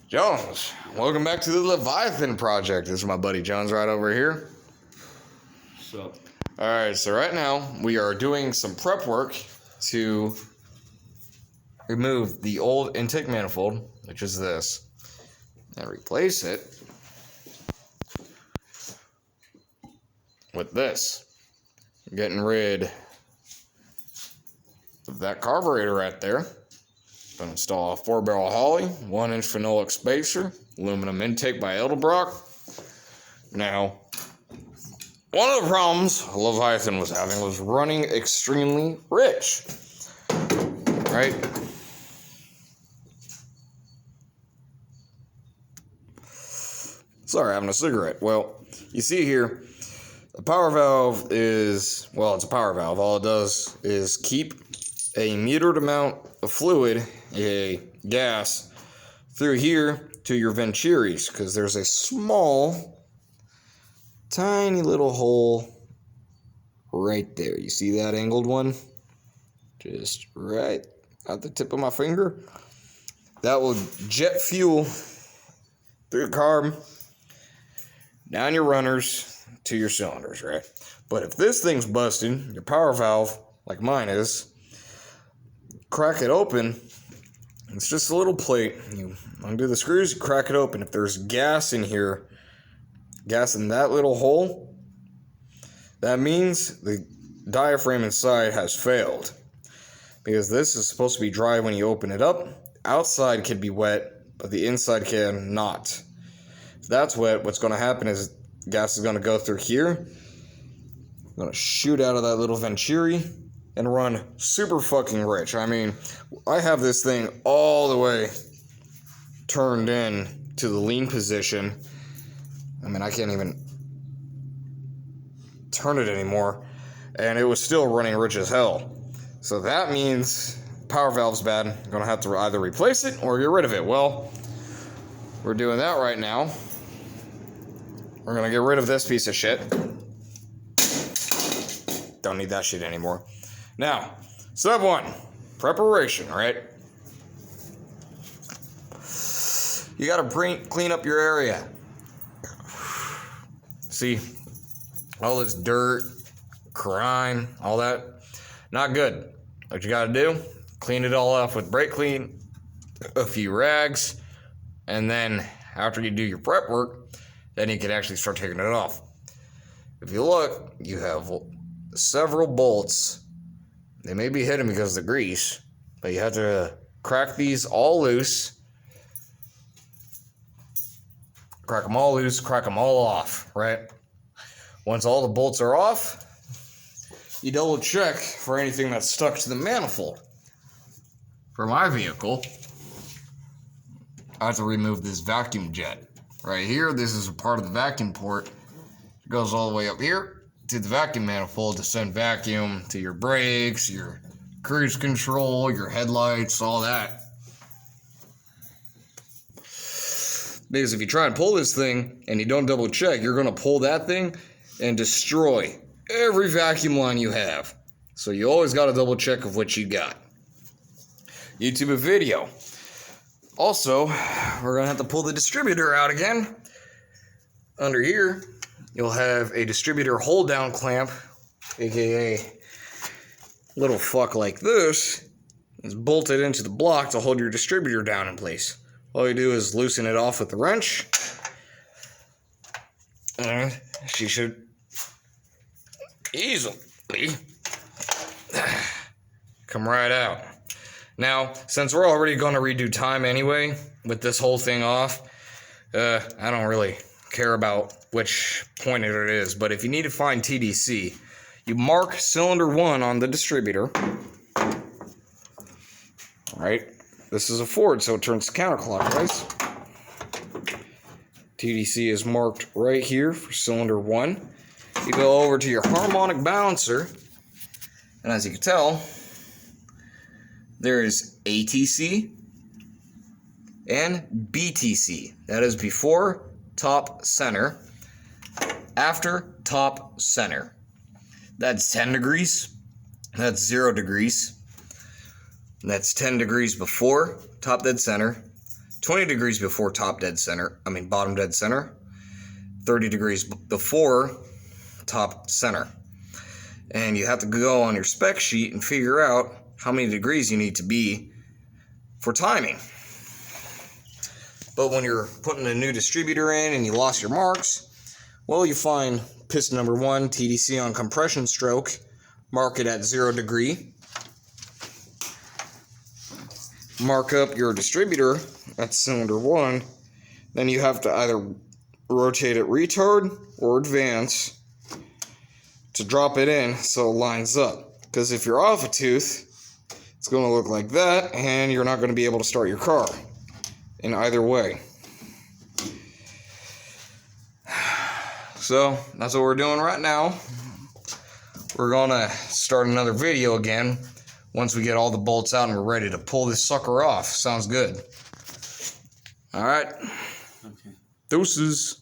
Jones, welcome back to the Leviathan Project. This is my buddy Jones right over here. What's up? Alright, so right now we are doing some prep work to remove the old intake manifold, which is this, and replace it with this. Getting rid of that carburetor right there. Gonna install a 4-barrel Holley, 1-inch phenolic spacer, aluminum intake by Edelbrock. Now, one of the problems Leviathan was having was running extremely rich. Right? Sorry, having a cigarette. Well, you see here, the power valve is, well, it's a power valve. All it does is keep a metered amount of fluid, a gas, through here to your ventures, because there's a small, tiny little hole right there. You see that angled one? Just right at the tip of my finger. That will jet fuel through the carb, down your runners to your cylinders, right? But if this thing's busted, your power valve, like mine is, crack it open. It's just a little plate. You undo the screws, you crack it open. If there's gas in here, gas in that little hole, that means the diaphragm inside has failed. Because this is supposed to be dry when you open it up. Outside can be wet, but the inside can not. If that's wet, what's going to happen is gas is going to go through here, going to shoot out of that little venturi and run super fucking rich. I mean, I have this thing all the way turned in to the lean position. I mean, I can't even turn it anymore, and it was still running rich as hell. So that means power valve's bad. I'm gonna have to either replace it or get rid of it. Well, we're doing that right now. We're gonna get rid of this piece of shit. Don't need that shit anymore. Now, step 1, preparation, right? You gotta clean up your area. See, all this dirt, grime, all that, not good. What you gotta do, clean it all off with brake clean, a few rags, and then after you do your prep work, then you can actually start taking it off. If you look, you have several bolts. They may be hidden because of the grease, but you have to crack these all loose. Crack them all loose, crack them all off, right? Once all the bolts are off, you double check for anything that's stuck to the manifold. For my vehicle, I have to remove this vacuum jet. Right here, this is a part of the vacuum port. It goes all the way up here to the vacuum manifold to send vacuum to your brakes, your cruise control, your headlights, all that. Because if you try and pull this thing and you don't double check, you're going to pull that thing and destroy every vacuum line you have. So you always got to double check of what you got. YouTube a video. Also, we're going to have to pull the distributor out again. Under here, you'll have a distributor hold down clamp, aka little fuck like this. It's bolted into the block to hold your distributor down in place. All you do is loosen it off with the wrench, and she should easily come right out. Now, since we're already going to redo time anyway with this whole thing off, I don't really care about which point it is, but if you need to find TDC, you mark cylinder 1 on the distributor. Alright, this is a Ford, so it turns counterclockwise. TDC is marked right here for cylinder 1. You go over to your harmonic balancer, and as you can tell, there is ATC and BTC. That is before top center, after top center. That's 10 degrees. That's 0 degrees. That's 10 degrees before top dead center, 20 degrees before bottom dead center, 30 degrees before top center. And you have to go on your spec sheet and figure out how many degrees you need to be for timing. But when you're putting a new distributor in and you lost your marks, well, you find piston number 1, TDC on compression stroke, mark it at 0 degree. Mark up your distributor at cylinder 1. Then you have to either rotate it retard or advance to drop it in so it lines up. Because if you're off a tooth, it's going to look like that, and you're not going to be able to start your car in either way. So that's what we're doing right now. We're going to start another video again once we get all the bolts out and we're ready to pull this sucker off. Sounds good. All right. Okay. Deuces.